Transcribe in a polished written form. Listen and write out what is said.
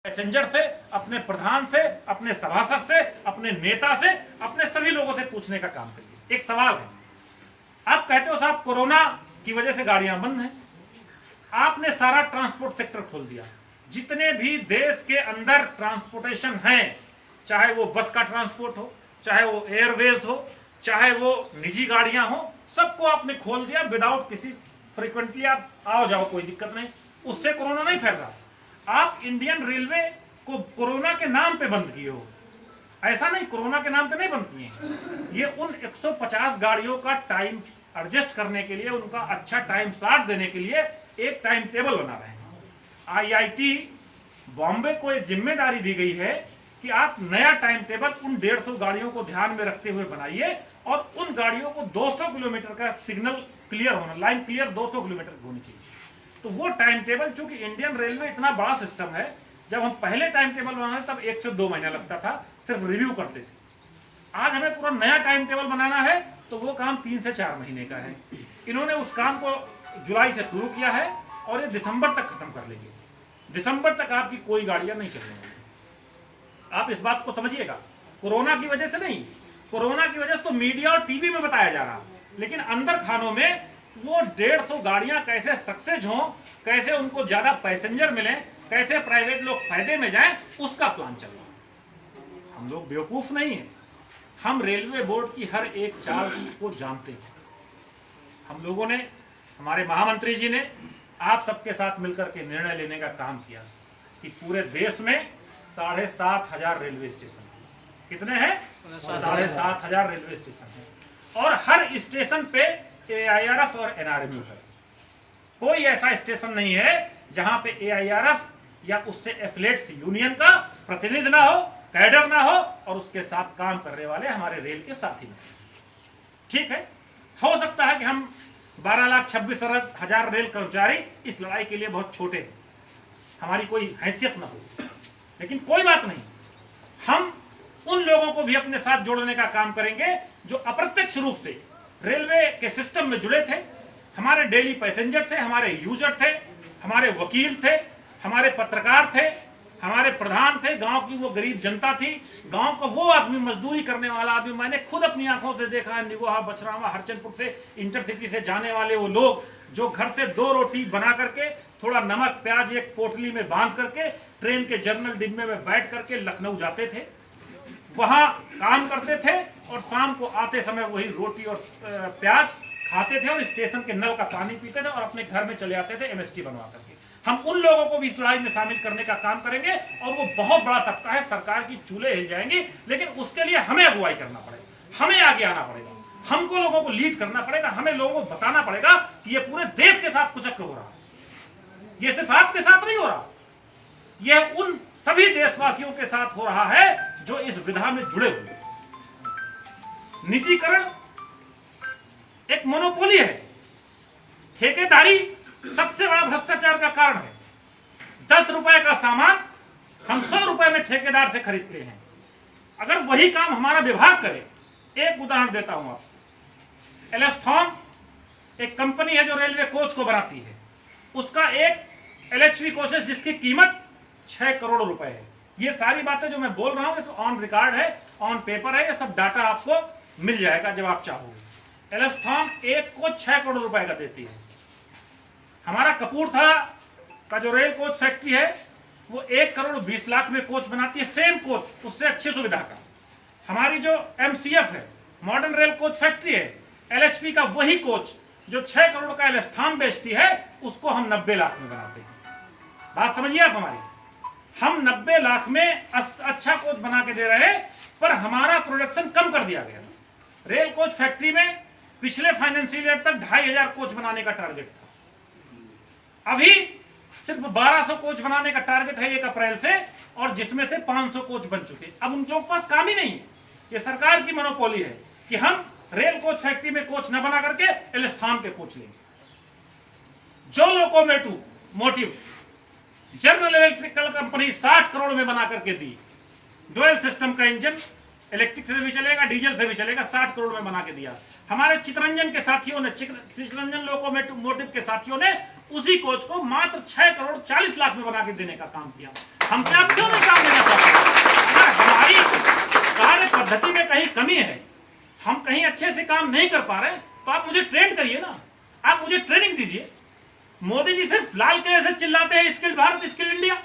Passenger से, अपने प्रधान से, अपने सभासद से, अपने नेता से, अपने सभी लोगों से पूछने का काम करिए। एक सवाल है, आप कहते हो साहब कोरोना की वजह से गाड़ियां बंद हैं, आपने सारा ट्रांसपोर्ट सेक्टर खोल दिया। जितने भी देश के अंदर ट्रांसपोर्टेशन है, चाहे वो बस का ट्रांसपोर्ट हो, चाहे वो एयरवेज हो, चाहे वो निजी गाड़ियां हो, सबको आपने खोल दिया विदाउट किसी फ्रीक्वेंटली आप आओ जाओ, कोई दिक्कत नहीं, उससे कोरोना नहीं फैल रहा। आप इंडियन रेलवे को कोरोना के नाम पे बंद किए हो, ऐसा नहीं, कोरोना के नाम पे नहीं बंद किए। ये उन 150 गाड़ियों का टाइम एडजस्ट करने के लिए, उनका अच्छा टाइम स्लॉट देने के लिए एक टाइम टेबल बना रहे हैं। आईआईटी बॉम्बे को एक जिम्मेदारी दी गई है कि आप नया टाइम टेबल उन 150 गाड़ियों को ध्यान में रखते हुए बनाइए और उन गाड़ियों को 200 किलोमीटर का सिग्नल क्लियर होना, लाइन क्लियर 200 किलोमीटर की होनी चाहिए। तो वो टाइम टेबल, चूंकि इंडियन रेलवे इतना बड़ा सिस्टम है, जब हम पहले टाइम टेबल बनाए तब 1 से 2 महीना लगता था, सिर्फ रिव्यू करते थे। आज हमें पूरा नया टाइम टेबल बनाना है तो वो काम 3 से 4 महीने का है। इन्होंने उस काम को जुलाई से शुरू किया है और ये दिसंबर तक खत्म कर लेंगे। दिसंबर तक आपकी कोई गाड़ियां नहीं चलने वाली। आप इस बात को समझिएगा, कोरोना की वजह से नहीं, कोरोना की वजह से तो मीडिया और टीवी में बताया जा रहा, लेकिन अंदर खानों में वो 150 गाड़ियां कैसे सक्सेस हों, कैसे उनको ज्यादा पैसेंजर मिले, कैसे प्राइवेट लोग फायदे में जाएं, उसका प्लान चल रहा है। हम लोग बेवकूफ नहीं है, हम रेलवे बोर्ड की हर एक चाल को जानते हैं। हम लोगों ने, हमारे महामंत्री जी ने आप सबके साथ मिलकर के निर्णय लेने का काम किया कि पूरे देश में 7,500 रेलवे स्टेशन, कितने हैं? 7,500 रेलवे स्टेशन है और हर स्टेशन पे AIRF और NRMU है। कोई ऐसा स्टेशन नहीं है जहां पे AIRF या उससे एफिलिएट्स यूनियन का प्रतिनिधि ना हो, कैडर ना हो और उसके साथ काम करने वाले हमारे रेल के साथी ना हो। ठीक है, हो सकता है कि हम 12,26,000 रेल कर्मचारी इस लड़ाई के लिए बहुत छोटे हैं, हमारी कोई हैसियत ना हो, लेकिन कोई बात नहीं, हम उन लोगों को भी अपने साथ जोड़ने का काम करेंगे जो अप्रत्यक्ष रूप से रेलवे के सिस्टम में जुड़े थे। हमारे डेली पैसेंजर थे, हमारे यूजर थे, हमारे वकील थे, हमारे पत्रकार थे, हमारे प्रधान थे, गांव की वो गरीब जनता थी, गांव का वो आदमी, मजदूरी करने वाला आदमी। मैंने खुद अपनी आंखों से देखा है, निगोहा, बछरावा, हरचंदपुर से इंटरसिटी से जाने वाले वो लोग जो घर से 2 रोटी बना करके, थोड़ा नमक प्याज एक पोटली में बांध करके ट्रेन के जनरल डिब्बे में बैठ करके लखनऊ जाते थे, वहां काम करते थे और शाम को आते समय वही रोटी और प्याज खाते थे और स्टेशन के नल का पानी पीते थे और अपने घर में चले आते थे MST बनवा करके। हम उन लोगों को भी इस लड़ाई में शामिल करने का काम करेंगे और वो बहुत बड़ा तबका है, सरकार की चूल्हे हिल जाएंगी, लेकिन उसके लिए हमें अगुवाई करना पड़ेगा, हमें आगे आना पड़ेगा, हमको लोगों को लीड करना पड़ेगा, हमें लोगों को बताना पड़ेगा कि ये पूरे देश के साथ कुचक्र हो रहा है, ये सिर्फ आपके साथ नहीं हो रहा, यह उन सभी देशवासियों के साथ हो रहा है जो इस विधा में जुड़े हुए। निजीकरण एक मोनोपोली है, ठेकेदारी सबसे बड़ा भ्रष्टाचार का कारण है। 10 रुपए का सामान हम 100 रुपए में ठेकेदार से खरीदते हैं। अगर वही काम हमारा विभाग करे, एक उदाहरण देता हूं आपको, एलेस्थॉन एक कंपनी है जो रेलवे कोच को बनाती है, उसका एक LHV कोच है जिसकी कीमत 6 करोड़ रुपए है। ये सारी बातें जो मैं बोल रहा हूं ऑन रिकॉर्ड है, ऑन पेपर है, ये सब डाटा आपको मिल जाएगा जब आप चाहोगे। एलेस्थॉन एक कोच 6 करोड़ रुपए का देती है। हमारा कपूरथला का जो रेल कोच फैक्ट्री है वो 1 करोड़ 20 लाख में कोच बनाती है, सेम कोच, उससे अच्छी सुविधा का। हमारी जो MCF है, मॉडर्न रेल कोच फैक्ट्री है, LHP का वही कोच जो 6 करोड़ का एलेस्थॉन बेचती है, उसको हम 90 लाख में बनाते हैं। बात समझिए आप हमारी, हम 90 लाख में अच्छा कोच बना के दे रहे हैं, पर हमारा प्रोडक्शन कम कर दिया गया। रेल कोच फैक्ट्री में पिछले फाइनेंशियल ईयर तक 2,500 कोच बनाने का टारगेट था, अभी सिर्फ 1200 कोच बनाने का टारगेट है 1 अप्रैल से, और जिसमें से 500 कोच बन चुके। अब उन लोगों के पास काम ही नहीं है, ये सरकार की मोनोपोली है कि हम रेल कोच फैक्ट्री में कोच न बना करके एलेस्थॉन के कोच लेंगे। जो locomotive general electrical company 60 crore में बना करके दी, डुअल सिस्टम का इंजन, इलेक्ट्रिक से भी चलेगा, डीजल से भी चलेगा, 60 करोड़ में बना के दिया। हमारे चितरंजन के साथियों ने, चितरंजन लोकोमोटिव के साथियों ने उसी कोच को मात्र 6 करोड़ 40 लाख में बना के देने का काम किया। हम क्या क्यों नहीं काम देना चाहते? अगर हमारी कार्य पद्धति में कहीं कमी है, हम कहीं अच्छे से काम नहीं कर पा रहे, तो आप मुझे ट्रेन करिए ना, आप मुझे ट्रेनिंग दीजिए। मोदी जी सिर्फ लाल किले से चिल्लाते हैं स्किल भारत, स्किल इंडिया।